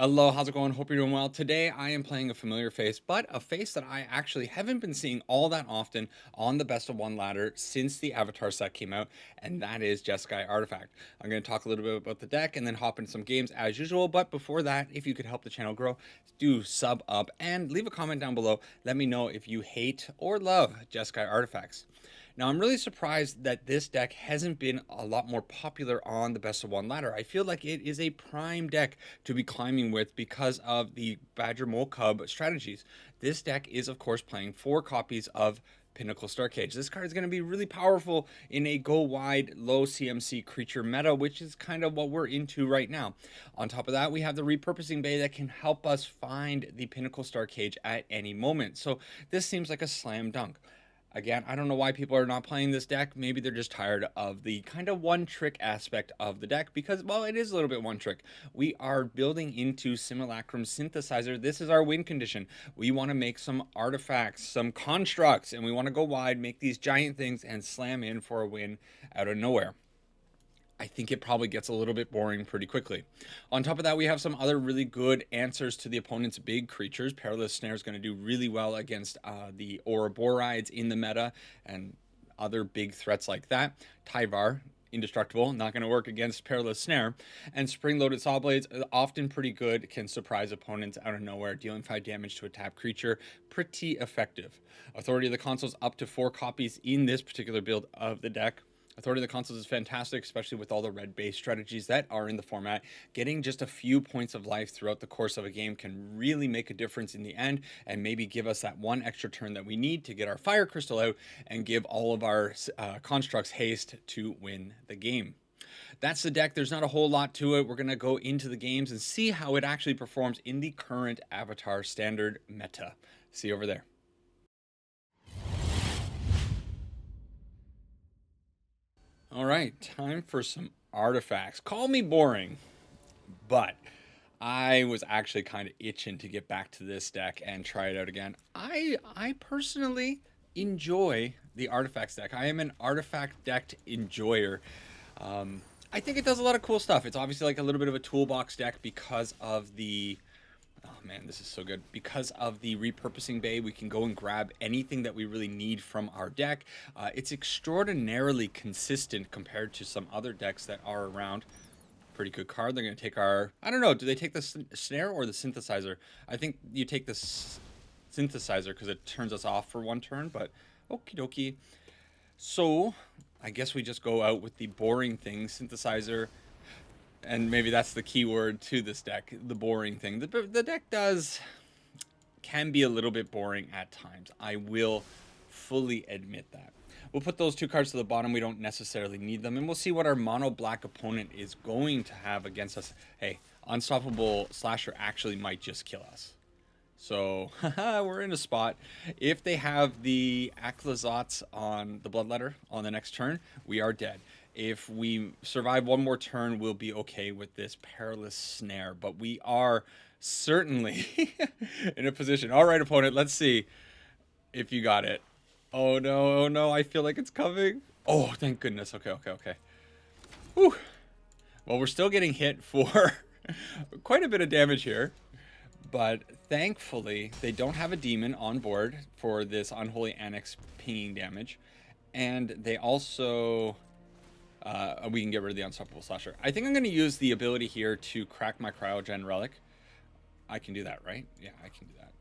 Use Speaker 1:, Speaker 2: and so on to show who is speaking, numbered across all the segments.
Speaker 1: Hello, how's it going? Hope you're doing well. Today I am playing a familiar face, but a face that I actually haven't been seeing all that often on the best of one ladder since the Avatar set came out, and that is Jeskai Artifact. I'm going to talk a little bit about the deck and then hop into some games as usual, but before that, if you could help the channel grow, do sub up and leave a comment down below. Let me know if you hate or love Jeskai Artifacts. Now, I'm really surprised that this deck hasn't been a lot more popular on the best of one ladder. I feel like it is a prime deck to be climbing with because of the Badger Mole Cub strategies. This deck is, of course, playing 4 copies of Pinnacle Starcage. This card is going to be really powerful in a go wide, low CMC creature meta, which is kind of what we're into right now. On top of that, we have the repurposing bay that can help us find the Pinnacle Starcage at any moment. So this seems like a slam dunk. Again, I don't know why people are not playing this deck. Maybe they're just tired of the kind of one trick aspect of the deck because, well, it is a little bit one trick. We are building into Simulacrum Synthesizer. This is our win condition. We want to make some artifacts, some constructs, and we want to go wide, make these giant things, and slam in for a win out of nowhere. I think it probably gets a little bit boring pretty quickly. On top of that, we have some other really good answers to the opponent's big creatures. Perilous Snare is going to do really well against the Ouroboros in the meta and other big threats like that. Tyvar, indestructible, not going to work against Perilous Snare. And Spring-Loaded Saw Blades, often pretty good, can surprise opponents out of nowhere, dealing 5 damage to a tapped creature. Pretty effective. Authority of the Consoles up to 4 copies in this particular build of the deck. Authority of the Consoles is fantastic, especially with all the red-based strategies that are in the format. Getting just a few points of life throughout the course of a game can really make a difference in the end and maybe give us that one extra turn that we need to get our Fire Crystal out and give all of our constructs haste to win the game. That's the deck. There's not a whole lot to it. We're going to go into the games and see how it actually performs in the current Avatar standard meta. See you over there. All right, time for some artifacts. Call me boring, but I was actually kind of itching to get back to this deck and try it out again. I personally enjoy the artifacts deck. I am an artifact decked enjoyer. I think it does a lot of cool stuff. It's obviously like a little bit of a toolbox deck because of the oh man, this is so good. Because of the repurposing bay, we can go and grab anything that we really need from our deck. It's extraordinarily consistent compared to some other decks that are around. Pretty good card. They're going to take our... I don't know, do they take the Snare or the Synthesizer? I think you take the Synthesizer because it turns us off for 1 turn, but okie dokie. So, I guess we just go out with the boring thing, Synthesizer. And maybe that's the key word to this deck, the boring thing. The deck can be a little bit boring at times. I will fully admit that. We'll put those 2 cards to the bottom. We don't necessarily need them. And we'll see what our mono black opponent is going to have against us. Hey, Unstoppable Slasher actually might just kill us. So, we're in a spot. If they have the Akhlazats on the Bloodletter on the next turn, we are dead. If we survive 1 more turn, we'll be okay with this Perilous Snare. But we are certainly in a position. All right, opponent, let's see if you got it. Oh, no, oh, no, I feel like it's coming. Oh, thank goodness. Okay. Whew. Well, we're still getting hit for quite a bit of damage here. But thankfully, they don't have a demon on board for this Unholy Annex pinging damage. And they also... we can get rid of the Unstoppable Slasher. I think I'm going to use the ability here to crack my Cryogen Relic. I can do that, right? Yeah, I can do that.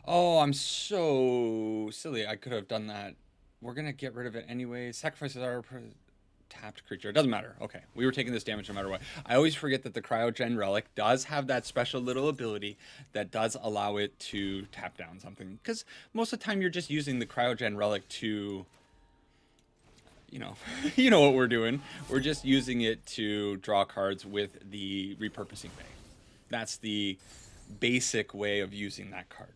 Speaker 1: Oh, I'm so silly. I could have done that. We're going to get rid of it anyway. Sacrifices our tapped creature. It doesn't matter. Okay, we were taking this damage no matter what. I always forget that the Cryogen Relic does have that special little ability that does allow it to tap down something. Because most of the time you're just using the Cryogen Relic to... you know what we're doing. We're just using it to draw cards with the repurposing bay. That's the basic way of using that card.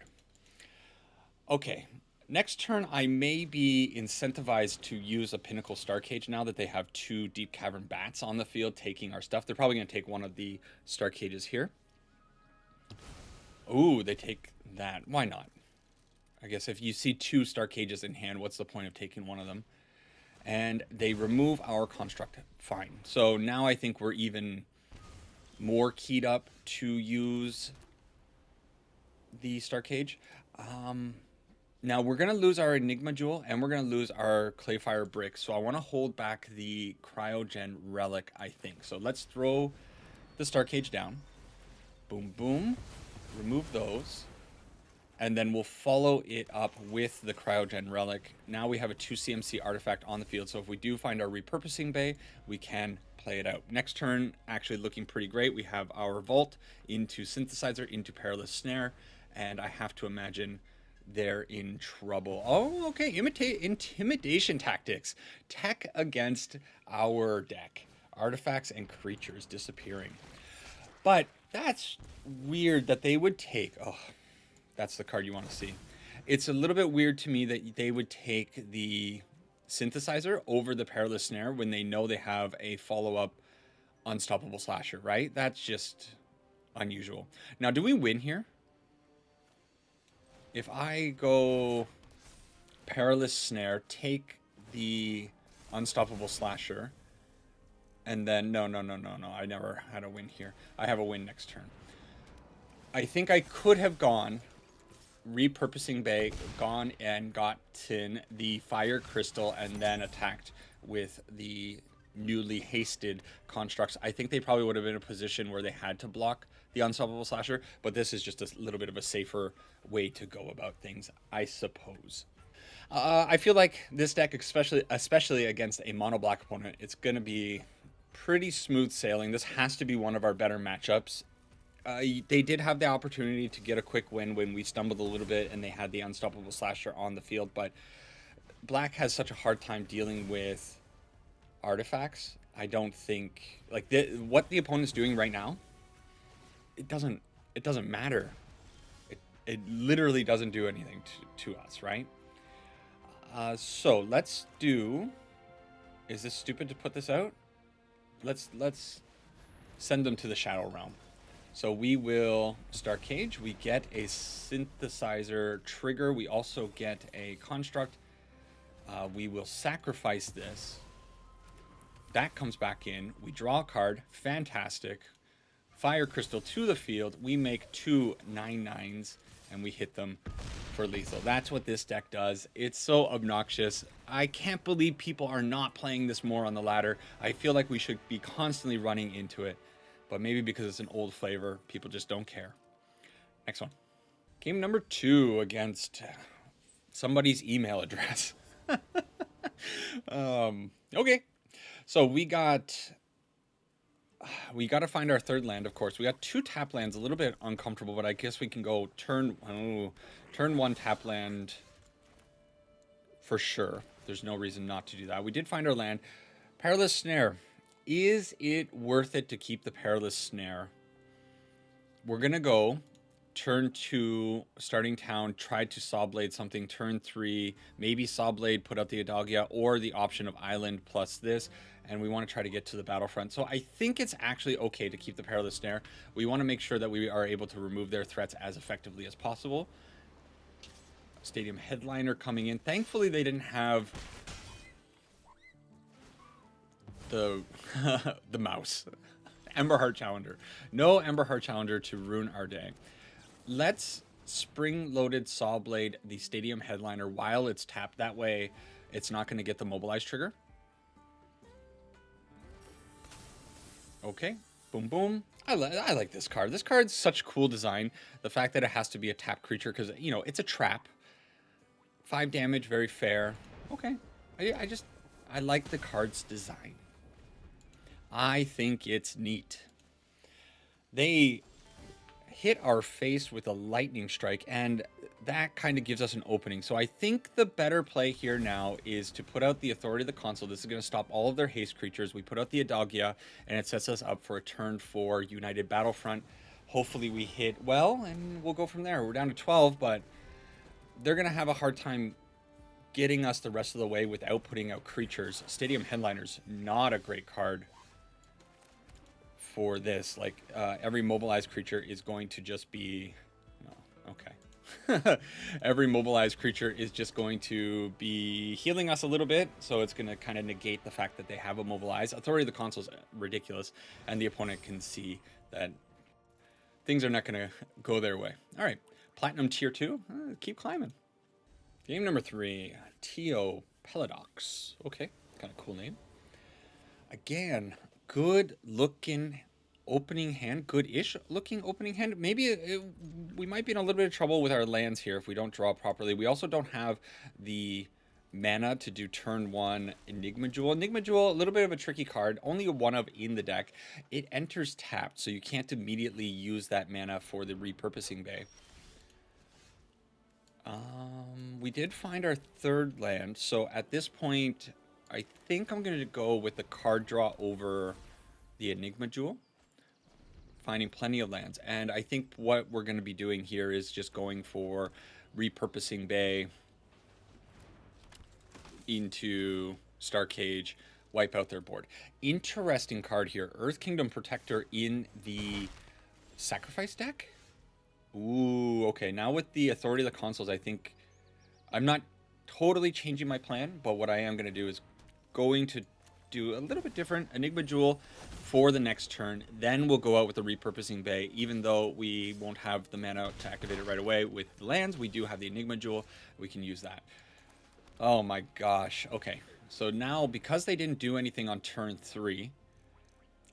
Speaker 1: Okay, next turn I may be incentivized to use a Pinnacle Starcage now that they have 2 Deep Cavern Bats on the field taking our stuff. They're probably going to take one of the Starcages here. Ooh, they take that. Why not? I guess if you see 2 Starcages in hand, what's the point of taking one of them? And they remove our construct. Fine. So now I think we're even more keyed up to use the Starcage. Now we're going to lose our Enigma Jewel and we're going to lose our Clayfire Brick. So I want to hold back the Cryogen Relic, I think. So let's throw the Starcage down. Boom, boom. Remove those. And then we'll follow it up with the Cryogen Relic. Now we have a 2 CMC artifact on the field. So if we do find our repurposing bay, we can play it out. Next turn, actually looking pretty great. We have our Vault into Synthesizer, into Perilous Snare. And I have to imagine they're in trouble. Oh, okay. Intimidation tactics. Tech against our deck. Artifacts and creatures disappearing. But that's weird that they would take... Oh, that's the card you want to see. It's a little bit weird to me that they would take the Synthesizer over the Perilous Snare when they know they have a follow-up Unstoppable Slasher, right? That's just unusual. Now, do we win here? If I go Perilous Snare, take the Unstoppable Slasher, and then... No. I never had a win here. I have a win next turn. I think I could have gone repurposing bay, gone and gotten the Fire Crystal, and then attacked with the newly hasted constructs. I think they probably would have been in a position where they had to block the Unstoppable Slasher, but this is just a little bit of a safer way to go about things, I suppose. I feel like this deck, especially against a mono black opponent, it's going to be pretty smooth sailing. This has to be one of our better matchups. They did have the opportunity to get a quick win when we stumbled a little bit and they had the Unstoppable Slasher on the field, but black has such a hard time dealing with artifacts. I don't think, like, what the opponent's doing right now, it doesn't matter. It literally doesn't do anything to us, right? So let's do... Is this stupid to put this out? Let's send them to the Shadow Realm. So we will Starcage. We get a Synthesizer trigger. We also get a construct. We will sacrifice this. That comes back in. We draw a card. Fantastic. Fire Crystal to the field. We make 2 9/9s and we hit them for lethal. That's what this deck does. It's so obnoxious. I can't believe people are not playing this more on the ladder. I feel like we should be constantly running into it. But maybe because it's an old flavor, people just don't care. Next one. Game number 2 against somebody's email address. Okay. So we got to find our third land, of course. We got 2 tap lands, a little bit uncomfortable, but I guess we can go turn 1 tap land for sure. There's no reason not to do that. We did find our land. Perilous Snare. Is it worth it to keep the Perilous Snare? We're going to go turn 2, starting town, try to Sawblade something. Turn 3, maybe Sawblade, put out the Adagia, or the option of Island plus this. And we want to try to get to the battlefront. So I think it's actually okay to keep the Perilous Snare. We want to make sure that we are able to remove their threats as effectively as possible. Stadium Headliner coming in. Thankfully, they didn't have... the mouse. Emberheart Challenger. No Emberheart Challenger to ruin our day. Let's spring-loaded Sawblade the Stadium Headliner while it's tapped. That way, it's not going to get the Mobilize trigger. Okay. Boom, boom. I like this card. This card's such cool design. The fact that it has to be a tap creature because, you know, it's a trap. 5 damage, very fair. Okay. I like the card's design. I think it's neat. They hit our face with a lightning strike, and that kind of gives us an opening. So I think the better play here now is to put out the Authority of the Console. This is going to stop all of their haste creatures. We put out the Adagia, and it sets us up for a turn 4 United Battlefront. Hopefully we hit well, and we'll go from there. We're down to 12, but they're going to have a hard time getting us the rest of the way without putting out creatures. Stadium Headliner's not a great card for this. Like, every mobilized creature is going to just be... No, okay. Every mobilized creature is just going to be healing us a little bit, so it's going to kind of negate the fact that they have a mobilize. Authority of the Console is ridiculous, and the opponent can see that things are not going to go their way. All right, Platinum Tier 2, keep climbing. Game number 3, Tio Peladox. Okay, kind of cool name. Again, good looking opening hand, good-ish looking opening hand. Maybe we might be in a little bit of trouble with our lands here if we don't draw properly. We also don't have the mana to do turn 1 Enigma Jewel. Enigma Jewel, a little bit of a tricky card, only a 1 of in the deck. It enters tapped, so you can't immediately use that mana for the repurposing bay. We did find our third land, so at this point, I think I'm going to go with the card draw over the Enigma Jewel, finding plenty of lands. And I think what we're going to be doing here is just going for repurposing bay into Starcage, wipe out their board. Interesting card here, Earth Kingdom Protector in the sacrifice deck. Ooh, okay. Now with the Authority of the Consoles, I think I'm not totally changing my plan, but what I am going to do is going to do a little bit different. Enigma Jewel for the next turn. Then we'll go out with the repurposing bay. Even though we won't have the mana to activate it right away with the lands, we do have the Enigma Jewel. We can use that. Oh my gosh. Okay. So now, because they didn't do anything on turn 3,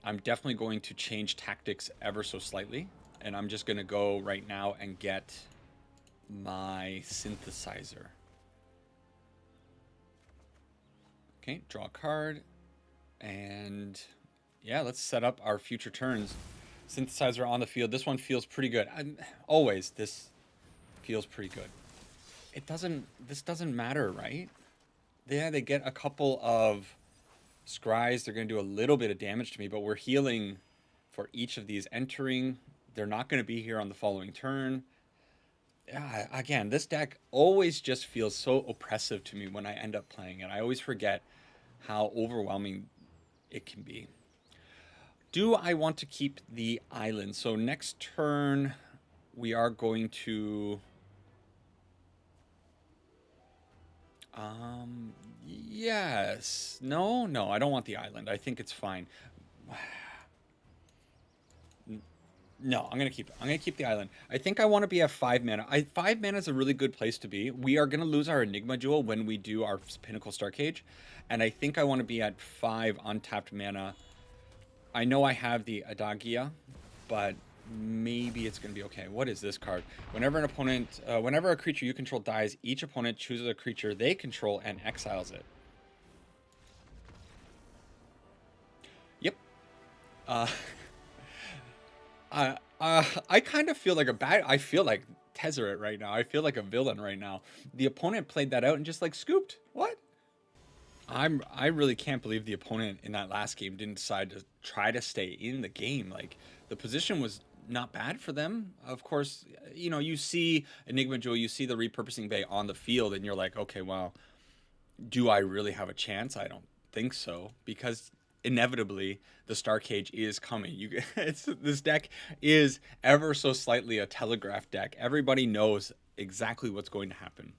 Speaker 1: I'm definitely going to change tactics ever so slightly. And I'm just going to go right now and get my Synthesizer. Okay, draw a card. And yeah, let's set up our future turns. Synthesizer on the field. This one feels pretty good. Always, this feels pretty good. This doesn't matter, right? Yeah, they get a couple of scries. They're going to do a little bit of damage to me, but we're healing for each of these entering. They're not going to be here on the following turn. Yeah, again, this deck always just feels so oppressive to me when I end up playing it. I always forget how overwhelming it can be. Do I want to keep the island? So next turn, we are going to... yes. No, I don't want the island. I think it's fine. No, I'm gonna keep it. I'm gonna keep the island. I think I want to be at 5 mana. 5 mana is a really good place to be. We are gonna lose our Enigma Jewel when we do our Pinnacle Starcage, and I think I want to be at 5 untapped mana. I know I have the Adagia, but maybe it's gonna be okay. What is this card? Whenever a creature you control dies, each opponent chooses a creature they control and exiles it. Yep. I kind of feel like I feel like Tezzeret right now. I feel like a villain right now. The opponent played that out and just like scooped. What? I really can't believe the opponent in that last game didn't decide to try to stay in the game. Like, the position was not bad for them. Of course, you know, you see Enigma Jewel, you see the repurposing bay on the field, and you're like, okay, well, do I really have a chance? I don't think so, because inevitably the Starcage is coming. This deck is ever so slightly a telegraph deck. Everybody knows exactly what's going to happen.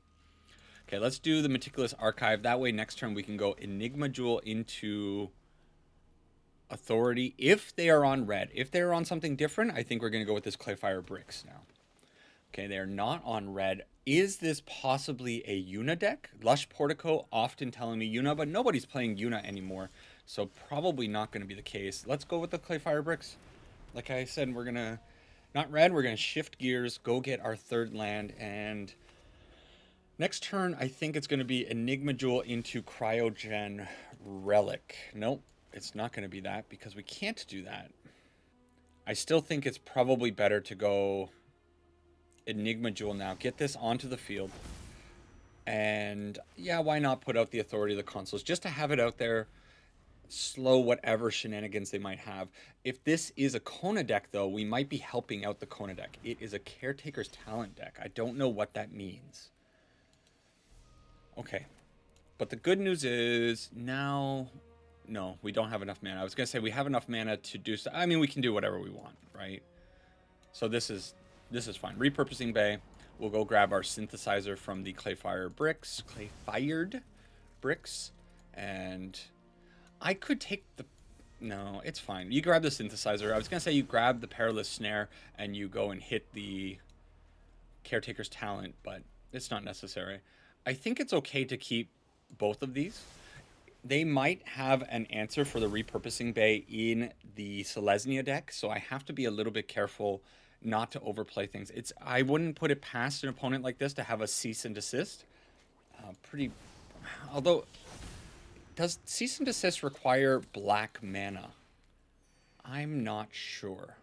Speaker 1: Okay, let's do the Meticulous Archive. That way next turn we can go Enigma Jewel into Authority if they are on red. If they're on something different, I think we're going to go with this Clayfire Bricks now. Okay, they're not on red. Is this possibly a Yuna deck? Lush Portico often telling me Yuna, but nobody's playing Yuna anymore, so probably not going to be the case. Let's go with the Clayfire Bricks. Like I said, we're going to, not red, we're going to shift gears, go get our third land, and next turn, I think it's going to be Enigma Jewel into Cryogen Relic. Nope, it's not going to be that because we can't do that. I still think it's probably better to go Enigma Jewel now. Get this onto the field. And yeah, why not put out the Authority of the Consoles just to have it out there, slow whatever shenanigans they might have. If this is a Kona deck, though, we might be helping out the Kona deck. It is a Caretaker's Talent deck. I don't know what that means. Okay, but the good news is now, no, we don't have enough mana. I was going to say we have enough mana to do I mean, we can do whatever we want, right? So this is fine. Repurposing Bay. We'll go grab our Synthesizer from the Clayfired bricks, and I could take the... No, it's fine. You grab the Synthesizer. I was going to say you grab the Perilous Snare and you go and hit the Caretaker's Talent, but it's not necessary. I think it's okay to keep both of these. They might have an answer for the Repurposing Bay in the Selesnya deck, so I have to be a little bit careful not to overplay things. I wouldn't put it past an opponent like this to have a cease and desist. Although, does cease and desist require black mana? I'm not sure.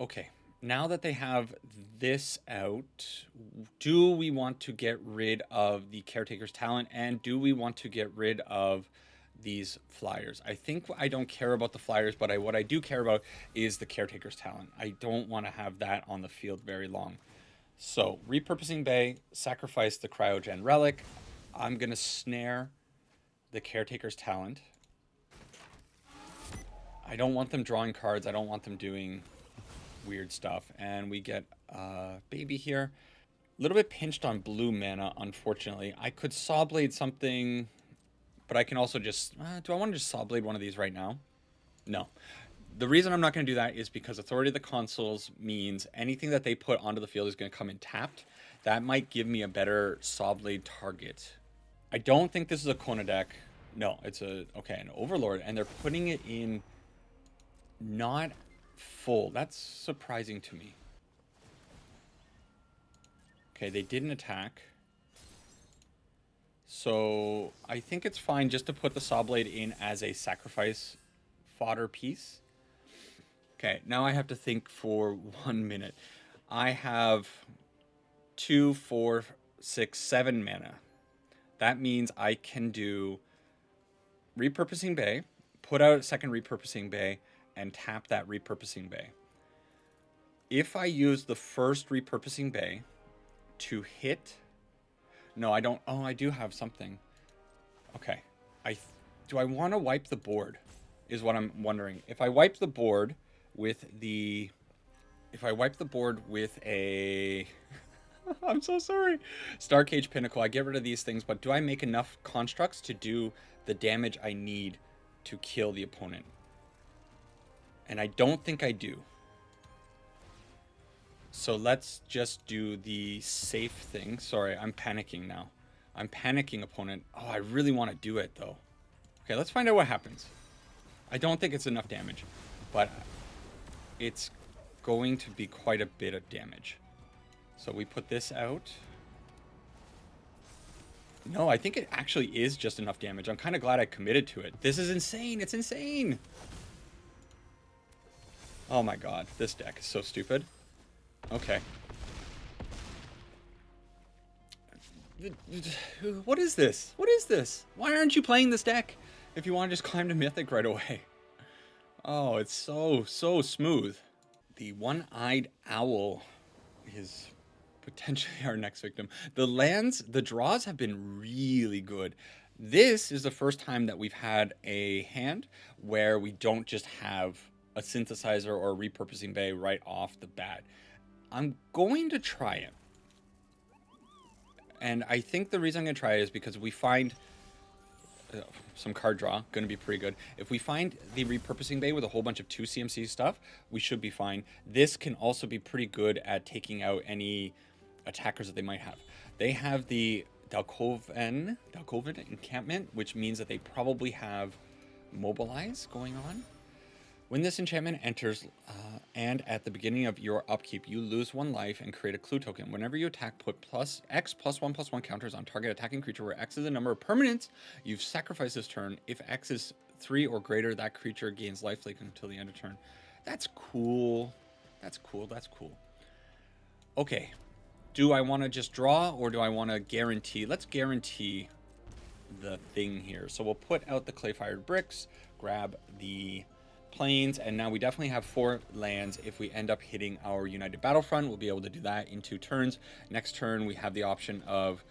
Speaker 1: Okay, now that they have this out, do we want to get rid of the Caretaker's Talent, and do we want to get rid of these flyers? I think I don't care about the flyers, but what I do care about is the Caretaker's Talent. I don't want to have that on the field very long. So, Repurposing Bay, sacrifice the Cryogen Relic. I'm going to snare the Caretaker's Talent. I don't want them drawing cards. I don't want them doing weird stuff. And we get Baby here. A little bit pinched on blue mana, unfortunately. I could Sawblade something, but I can also just... do I want to just Sawblade one of these right now? No. The reason I'm not going to do that is because Authority of the Consuls means anything that they put onto the field is going to come in tapped. That might give me a better Sawblade target. I don't think this is a Kona deck. No, it's an Overlord, and they're putting it in not full. That's surprising to me. Okay, they didn't attack. So I think it's fine just to put the Sawblade in as a sacrifice fodder piece. Okay, now I have to think for 1 minute. I have 2, 4, 6, 7 mana. That means I can do Repurposing Bay, put out a second Repurposing Bay, and tap that Repurposing Bay. If I use the first Repurposing Bay to hit... No, I don't... Oh, I do have something. Okay. Do I want to wipe the board? Is what I'm wondering. If I wipe the board with the... If I wipe the board with a... I'm so sorry. Starcage Pinnacle. I get rid of these things, but do I make enough constructs to do the damage I need to kill the opponent? And I don't think I do. So let's just do the safe thing. Sorry, I'm panicking now. I'm panicking, opponent. Oh, I really want to do it, though. Okay, let's find out what happens. I don't think it's enough damage, but it's going to be quite a bit of damage. So we put this out. No, I think it actually is just enough damage. I'm kind of glad I committed to it. This is insane. It's insane. Oh my god, this deck is so stupid. Okay. What is this? What is this? Why aren't you playing this deck if you want to just climb to Mythic right away? Oh, it's so smooth. The One-Eyed Owl is potentially our next victim. The draws have been really good. This is the first time that we've had a hand where we don't just have a Synthesizer or a Repurposing Bay right off the bat. I'm going to try it. And I think the reason I'm going to try it is because we find some card draw, going to be pretty good. If we find the Repurposing Bay with a whole bunch of 2 CMC stuff, we should be fine. This can also be pretty good at taking out any attackers that they might have. They have the Dalkoven encampment, which means that they probably have Mobilize going on. When this enchantment enters, and at the beginning of your upkeep, you lose 1 life and create a clue token. Whenever you attack, put X +1/+1 counters on target attacking creature, where X is the number of permanents you've sacrificed this turn. If X is 3 or greater, that creature gains lifelink until the end of turn. That's cool. That's cool. That's cool. Okay. Do I want to just draw, or do I want to guarantee? Let's guarantee the thing here. So we'll put out the Clayfired bricks, grab the planes, and now we definitely have 4 lands. If we end up hitting our United Battlefront, we'll be able to do that in 2 turns. Next turn, we have the option of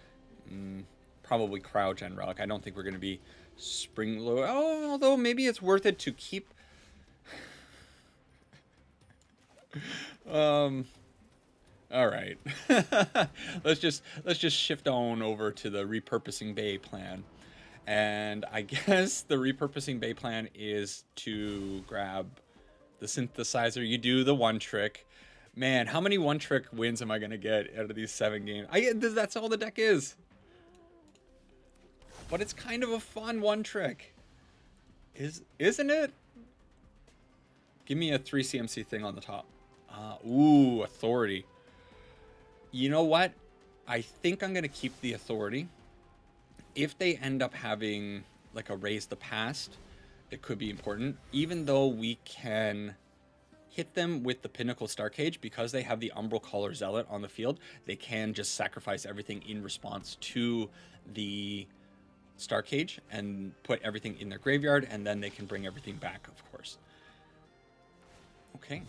Speaker 1: probably Cryogen Relic. I don't think we're going to be Springlord. Oh, although maybe it's worth it to keep... Um, all right. let's just shift on over to the repurposing bay plan. And I guess the repurposing bay plan is to grab the synthesizer. You do the one trick. Man, how many one trick wins am I gonna get out of these 7 games? That's all the deck is. But it's kind of a fun one trick. Isn't it? Give me a 3 CMC thing on the top. Ooh, authority. You know what? I think I'm gonna keep the authority. If they end up having like a raise the past, it could be important. Even though we can hit them with the Pinnacle Starcage, because they have the Umbral Caller Zealot on the field, they can just sacrifice everything in response to the Starcage and put everything in their graveyard, and then they can bring everything back, of course. Okay.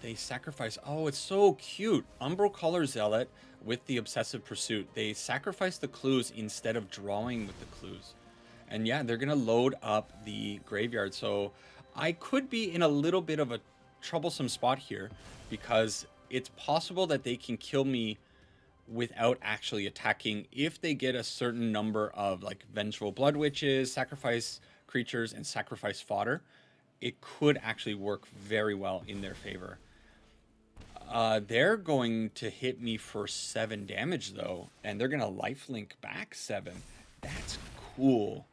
Speaker 1: They sacrifice. Oh, it's so cute. Umbral Caller Zealot with the Obsessive Pursuit. They sacrifice the clues instead of drawing with the clues. And yeah, they're going to load up the graveyard. So I could be in a little bit of a troublesome spot here, because it's possible that they can kill me without actually attacking if they get a certain number of like Vengeful Blood Witches, sacrifice creatures, and sacrifice fodder. It could actually work very well in their favor. They're going to hit me for 7 damage though, and they're going to lifelink back 7. That's cool.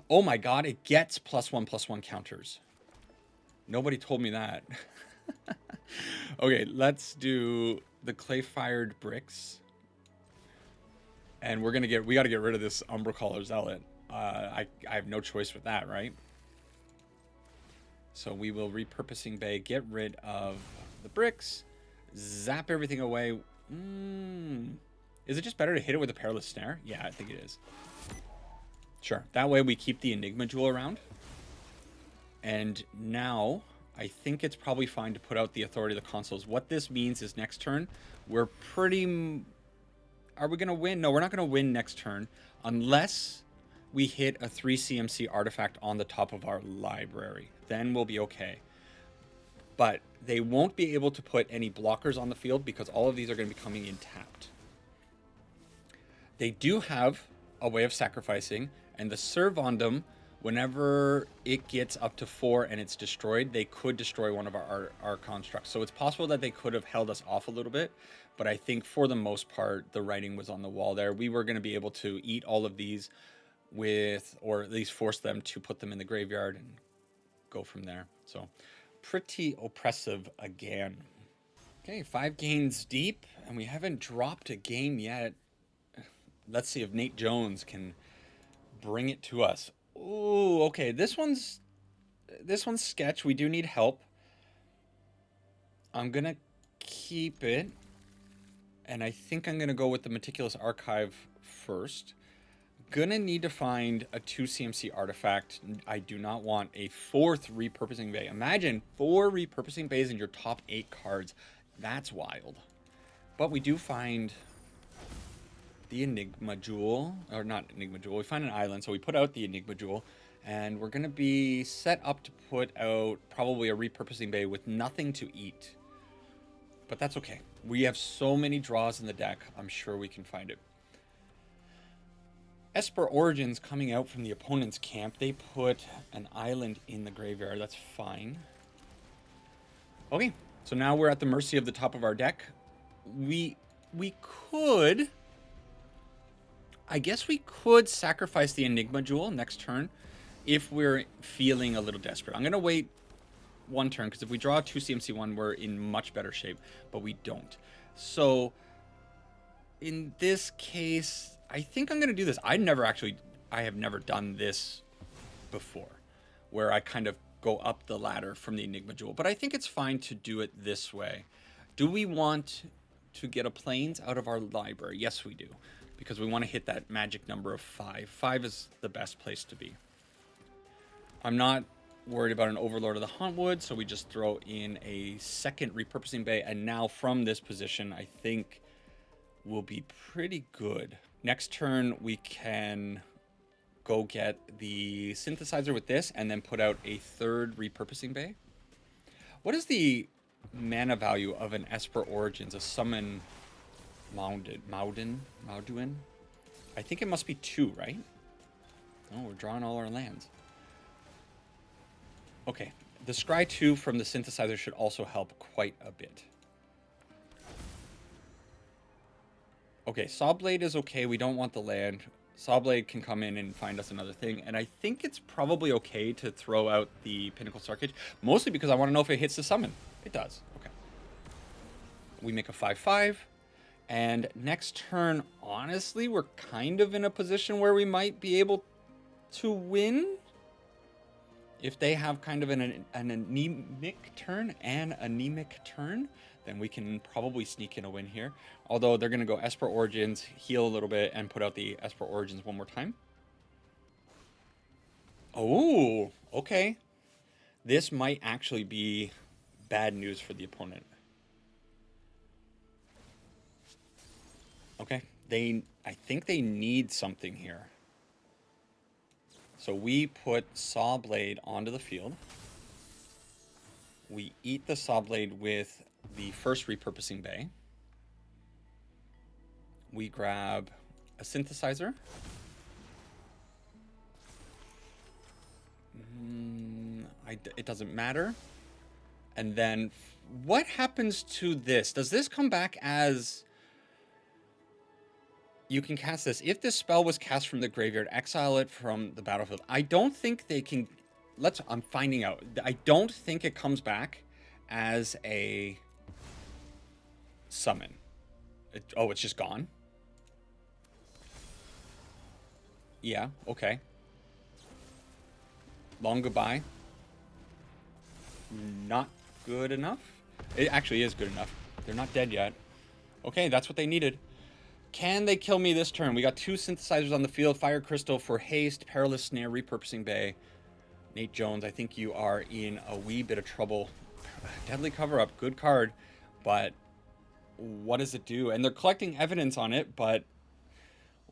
Speaker 1: Oh my god, it gets +1/+1 counters. Nobody told me that. Okay, let's do the clay-fired bricks. And we got to get rid of this Umbral Caller Zealot. I have no choice with that, right? So we will repurposing bay, get rid of the bricks, zap everything away. Is it just better to hit it with a Perilous Snare? Yeah, I think it is. Sure. That way we keep the Enigma Jewel around. And now I think it's probably fine to put out the Authority of the Consuls. What this means is next turn, we're pretty... Are we going to win? No, we're not going to win next turn unless we hit a 3 CMC artifact on the top of our library. Then we'll be okay. But they won't be able to put any blockers on the field because all of these are going to be coming in tapped. They do have a way of sacrificing, and the Servondum, whenever it gets up to 4 and it's destroyed, they could destroy one of our constructs. So it's possible that they could have held us off a little bit, but I think for the most part, the writing was on the wall there. We were going to be able to eat all of these with, or at least force them to put them in the graveyard and go from there. So pretty oppressive again. Okay, 5 games deep, and we haven't dropped a game yet. Let's see if Nate Jones can bring it to us. Ooh, okay, this one's sketch. We do need help. I'm gonna keep it, and I think I'm gonna go with the Meticulous Archive first. Gonna need to find a 2 CMC artifact. I do not want a 4th repurposing bay. Imagine 4 repurposing bays in your top 8 cards. That's wild. But we do find the Enigma Jewel, or not Enigma Jewel. We find an island, so we put out the Enigma Jewel, and we're gonna be set up to put out probably a repurposing bay with nothing to eat. But that's okay. We have so many draws in the deck. I'm sure we can find it. Esper Origins coming out from the opponent's camp. They put an island in the graveyard. That's fine. Okay, so now we're at the mercy of the top of our deck. We could... I guess we could sacrifice the Enigma Jewel next turn if we're feeling a little desperate. I'm going to wait 1 turn, because if we draw a 2 CMC1, we're in much better shape, but we don't. So in this case, I think I'm going to do this. I have never done this before, where I kind of go up the ladder from the Enigma Jewel, but I think it's fine to do it this way. Do we want to get a Plains out of our library? Yes, we do, because we want to hit that magic number of 5. 5 is the best place to be. I'm not worried about an Overlord of the Hauntwood, so we just throw in a 2nd repurposing bay, and now from this position, I think we'll be pretty good. Next turn, we can go get the Synthesizer with this, and then put out a 3rd repurposing bay. What is the mana value of an Esper Origins, a summon Mauduin? I think it must be 2, right? Oh, we're drawing all our lands. Okay, the Scry 2 from the Synthesizer should also help quite a bit. Okay, Sawblade is okay. We don't want the land. Sawblade can come in and find us another thing. And I think it's probably okay to throw out the Pinnacle Starcage, mostly because I want to know if it hits the summon. It does. Okay. We make a 5/5. And next turn, honestly, we're kind of in a position where we might be able to win. If they have kind of an anemic turn, then we can probably sneak in a win here. Although they're going to go Esper Origins, heal a little bit, and put out the Esper Origins one more time. Oh, okay. This might actually be bad news for the opponent. Okay, I think they need something here. So we put Sawblade onto the field. We eat the Sawblade with the first Repurposing Bay. We grab a Synthesizer. It doesn't matter. And then what happens to this? Does this come back as... You can cast this. If this spell was cast from the graveyard, exile it from the battlefield. I don't think they can... I'm finding out. I don't think it comes back as a summon. It's just gone? Yeah, okay. Long goodbye. Not good enough? It actually is good enough. They're not dead yet. Okay, that's what they needed. Can they kill me this turn? We got 2 Synthesizers on the field. Fire Crystal for haste. Perilous, Snare, Repurposing Bay. Nate Jones, I think you are in a wee bit of trouble. Deadly Cover-Up, good card. But what does it do? And they're collecting evidence on it, but...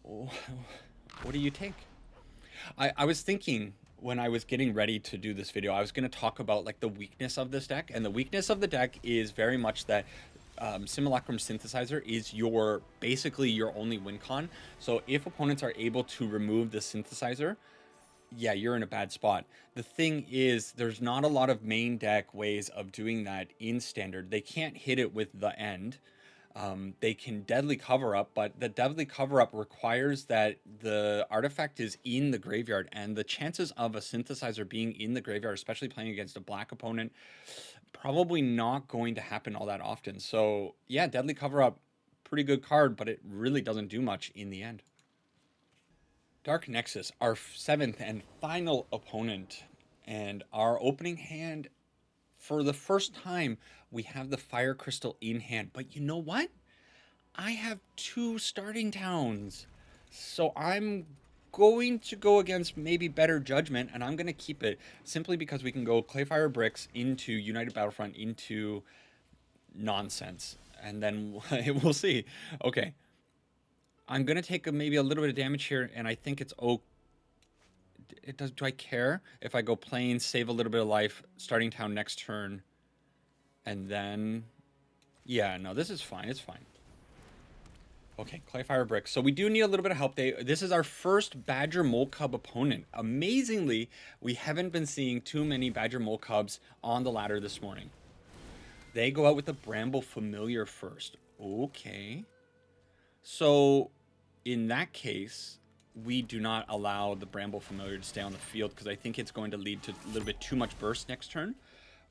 Speaker 1: What do you take? I was thinking... When I was getting ready to do this video, I was going to talk about like the weakness of this deck. And the weakness of the deck is very much that Simulacrum Synthesizer is basically your only win con. So if opponents are able to remove the Synthesizer, yeah, you're in a bad spot. The thing is, there's not a lot of main deck ways of doing that in Standard. They can't hit it with the end. They can Deadly Cover-Up, but the Deadly Cover-Up requires that the artifact is in the graveyard, and the chances of a Synthesizer being in the graveyard, especially playing against a black opponent, probably not going to happen all that often. So, yeah, Deadly Cover-Up, pretty good card, but it really doesn't do much in the end. Dark Nexus, our 7th and final opponent, and our opening hand... For the first time, we have the Fire Crystal in hand. But you know what? I have 2 starting towns. So I'm going to go against maybe better judgment, and I'm going to keep it simply because we can go Clayfire Bricks into United Battlefront into nonsense. And then we'll see. Okay. I'm going to take maybe a little bit of damage here, and I think it's okay. Do I care if I go plain, save a little bit of life, starting town next turn, and then... Yeah, no, this is fine. It's fine. Okay, Clayfire Bricks. So we do need a little bit of help. This is our first Badger Mole Cub opponent. Amazingly, we haven't been seeing too many Badger Mole Cubs on the ladder this morning. They go out with the Bramble Familiar first. Okay. So, in that case... we do not allow the Bramble Familiar to stay on the field because I think it's going to lead to a little bit too much burst next turn.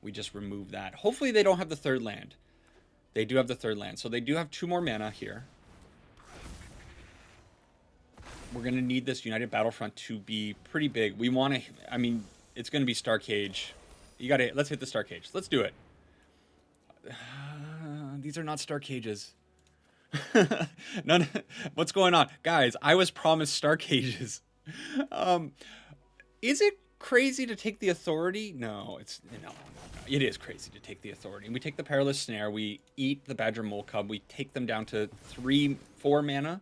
Speaker 1: We just remove that. Hopefully they don't have the 3rd land. They do have the 3rd land. So they do have 2 more mana here. We're going to need this United Battlefront to be pretty big. We want to... I mean, it's going to be Starcage. You got to... Let's hit the Starcage. Let's do it. These are not Starcages. None. What's going on, guys? I was promised Star Cages. Is it crazy to take the Authority? No, it's no. It is crazy to take the Authority. We take the Perilous Snare. We eat the Badger Mole Cub. We take them down to 3, 4 mana,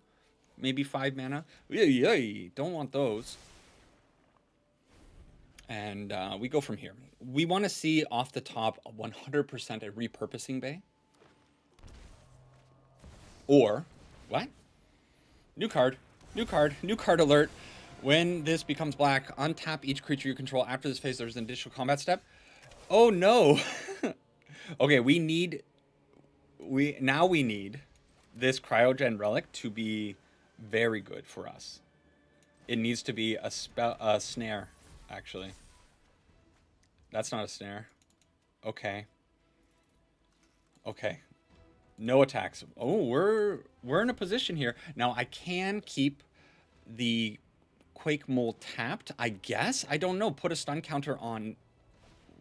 Speaker 1: maybe 5 mana. Yay! Don't want those. And we go from here. We want to see off the top 100% a repurposing bay. Or, what? New card, new card, new card alert. When this becomes black, untap each creature you control. After this phase, there's an additional combat step. Oh no! Okay, we need this Cryogen Relic to be very good for us. It needs to be a snare, actually. That's not a snare. Okay. Okay. No attacks. Oh, we're in a position here. Now I can keep the Quake Mole tapped, I guess. I don't know. Put a stun counter on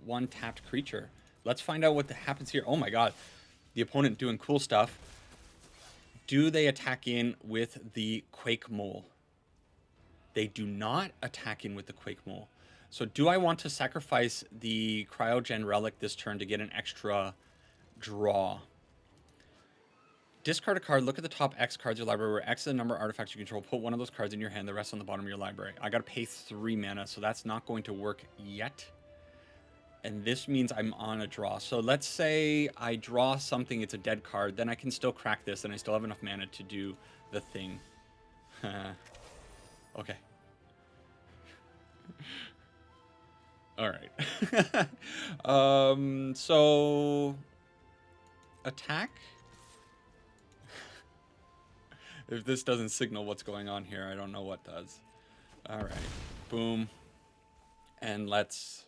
Speaker 1: one tapped creature. Let's find out what happens here. Oh my god. The opponent doing cool stuff. Do they attack in with the Quake Mole? They do not attack in with the Quake Mole. So do I want to sacrifice the Cryogen Relic this turn to get an extra draw? Discard a card, look at the top X cards of your library, where X is the number of artifacts you control. Put one of those cards in your hand, the rest on the bottom of your library. I gotta pay 3 mana, so that's not going to work yet. And this means I'm on a draw. So let's say I draw something, it's a dead card, then I can still crack this, and I still have enough mana to do the thing. Okay. Alright. So... attack? If this doesn't signal what's going on here, I don't know what does. Alright. Boom. And let's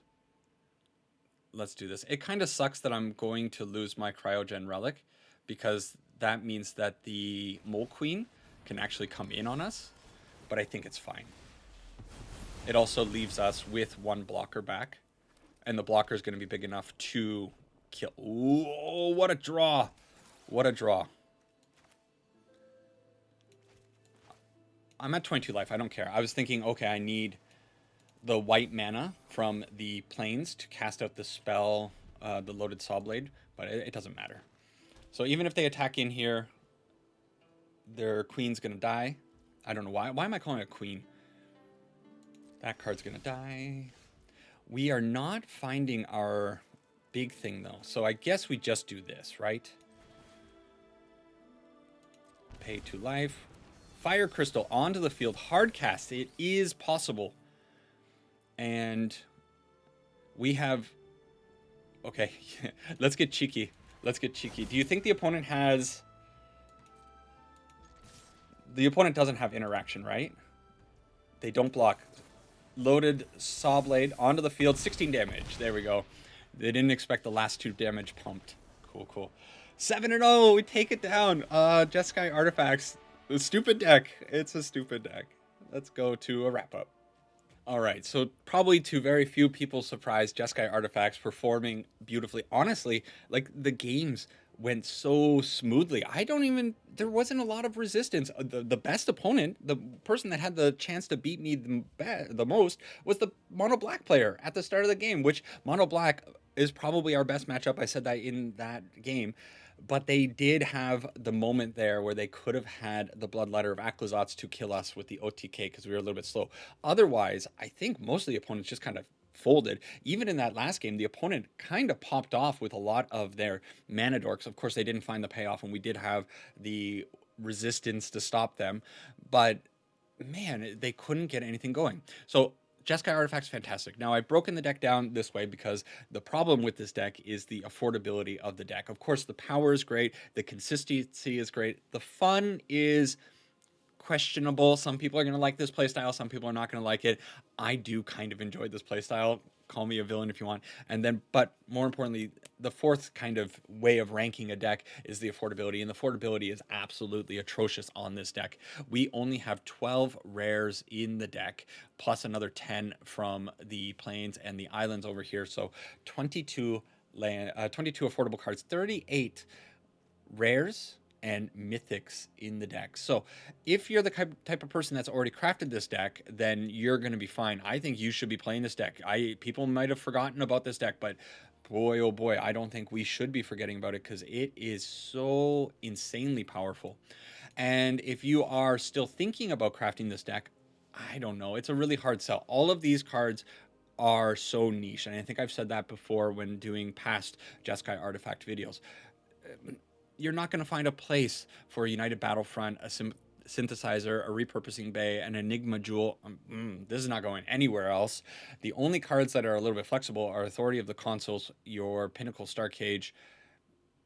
Speaker 1: do this. It kind of sucks that I'm going to lose my Cryogen Relic, because that means that the Mole Queen can actually come in on us, but I think it's fine. It also leaves us with one blocker back, and the blocker is going to be big enough to kill. Ooh, what a draw. What a draw. I'm at 22 life. I don't care. I was thinking, okay, I need the white mana from the plains to cast out the spell, the Loaded Sawblade, but it doesn't matter. So even if they attack in here, their queen's going to die. I don't know why. Why am I calling it a queen? That card's going to die. We are not finding our big thing, though. So I guess we just do this, right? Pay 2 life. Fire Crystal onto the field. Hard cast. It is possible. And we have... Okay, let's get cheeky. Let's get cheeky. Do you think the opponent has... The opponent doesn't have interaction, right? They don't block. Loaded Sawblade onto the field. 16 damage. There we go. They didn't expect the last 2 damage pumped. Cool, cool. 7-0. We take it down. Jeskai Artifacts. The stupid deck. It's a stupid deck. Let's go to a wrap-up. All right, so probably to very few people's surprise, Jeskai Artifacts performing beautifully. Honestly, like, the games went so smoothly. There wasn't a lot of resistance. The best opponent, the person that had the chance to beat me the most, was the Mono Black player at the start of the game, which Mono Black is probably our best matchup. I said that in that game. But they did have the moment there where they could have had the Bloodletter of Akhlazotz to kill us with the OTK because we were a little bit slow. Otherwise, I think most of the opponents just kind of folded. Even in that last game, the opponent kind of popped off with a lot of their mana dorks. Of course, they didn't find the payoff, and we did have the resistance to stop them. But, man, they couldn't get anything going. So... Jeskai Artifacts, fantastic. Now, I've broken the deck down this way because the problem with this deck is the affordability of the deck. Of course, the power is great. The consistency is great. The fun is questionable. Some people are going to like this playstyle. Some people are not going to like it. I do kind of enjoy this playstyle. Call me a villain if you want. And then, but more importantly, the fourth kind of way of ranking a deck is the affordability. And the affordability is absolutely atrocious on this deck. We only have 12 rares in the deck, plus another 10 from the plains and the islands over here. So 22 affordable cards, 38 rares and mythics in the deck. So if you're the type of person that's already crafted this deck, then you're going to be fine. I think you should be playing this deck. People might have forgotten about this deck, but boy, oh boy, I don't think we should be forgetting about it because it is so insanely powerful. And if you are still thinking about crafting this deck, I don't know. It's a really hard sell. All of these cards are so niche, and I think I've said that before when doing past Jeskai Artifact videos. You're not going to find a place for a United Battlefront, a Synthesizer, a Repurposing Bay, an Enigma Jewel. This is not going anywhere else. The only cards that are a little bit flexible are Authority of the Consuls, your Pinnacle Starcage,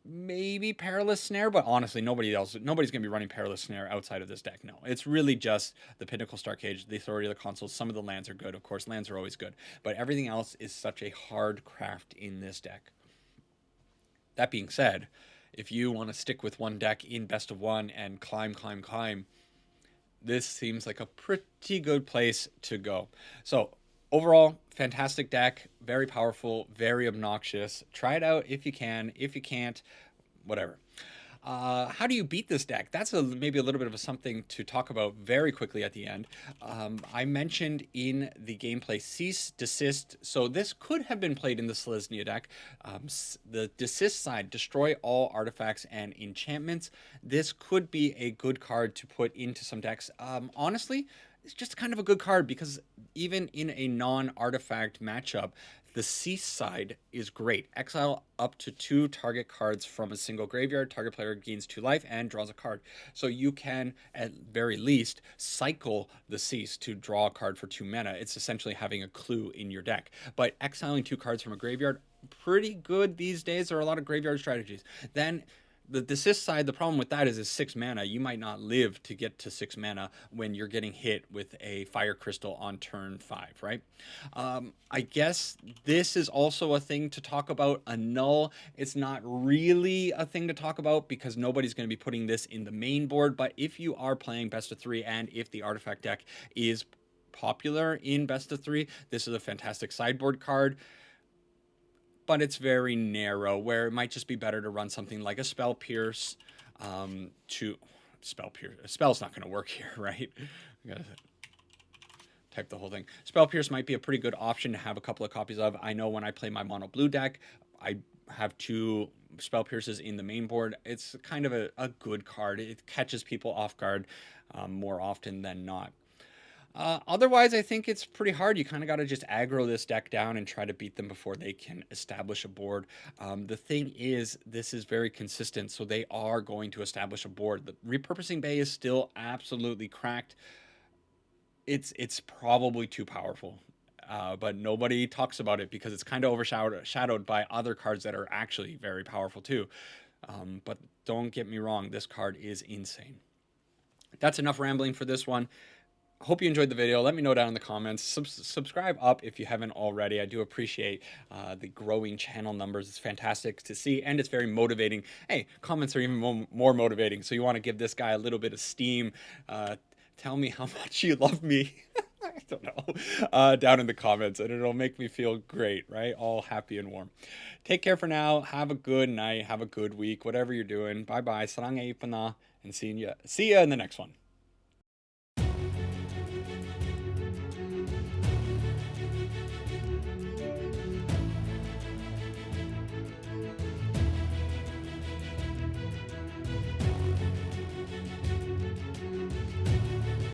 Speaker 1: maybe Perilous Snare, but honestly, nobody's going to be running Perilous Snare outside of this deck. No, it's really just the Pinnacle Starcage, the Authority of the Consuls. Some of the lands are good. Of course, lands are always good, but everything else is such a hard craft in this deck. That being said, if you want to stick with one deck in best of one and climb, this seems like a pretty good place to go. So overall, fantastic deck, very powerful, very obnoxious. Try it out if you can. If you can't, whatever. How do you beat this deck? That's maybe a little bit of something to talk about very quickly at the end. I mentioned in the gameplay cease, desist. So this could have been played in the Selesnya deck. The desist side, destroy all artifacts and enchantments. This could be a good card to put into some decks. Honestly, it's just kind of a good card because even in a non-artifact matchup, the cease side is great. Exile up to 2 target cards from a single graveyard. Target player gains 2 life and draws a card. So you can, at very least, cycle the cease to draw a card for 2 mana. It's essentially having a clue in your deck. But exiling 2 cards from a graveyard, pretty good these days. There are a lot of graveyard strategies. Then the desist side, the problem with that is 6 mana. You might not live to get to 6 mana when you're getting hit with a fire crystal on turn 5, right? I guess this is also a thing to talk about. A null, it's not really a thing to talk about because nobody's going to be putting this in the main board. But if you are playing best of 3 and if the artifact deck is popular in best of 3, this is a fantastic sideboard card. But it's very narrow, where it might just be better to run something like a Spell Pierce to Spell Pierce. A spell's not going to work here, right? I gotta type the whole thing. Spell Pierce might be a pretty good option to have a couple of copies of. I know when I play my mono blue deck, I have 2 Spell Pierces in the main board. It's kind of a good card. It catches people off guard more often than not. Otherwise, I think it's pretty hard. You kind of got to just aggro this deck down and try to beat them before they can establish a board. The thing is, this is very consistent, so they are going to establish a board. The Repurposing Bay is still absolutely cracked. It's probably too powerful, but nobody talks about it because it's kind of overshadowed by other cards that are actually very powerful too. But don't get me wrong, this card is insane. That's enough rambling for this one. Hope you enjoyed the video. Let me know down in the comments. Subscribe up if you haven't already. I do appreciate the growing channel numbers. It's fantastic to see, and it's very motivating. Hey, comments are even more motivating, so you want to give this guy a little bit of steam. Tell me how much you love me. I don't know. Down in the comments, and it'll make me feel great, right? All happy and warm. Take care for now. Have a good night. Have a good week. Whatever you're doing. Bye-bye. Sarang e ipana, and see ya in the next one.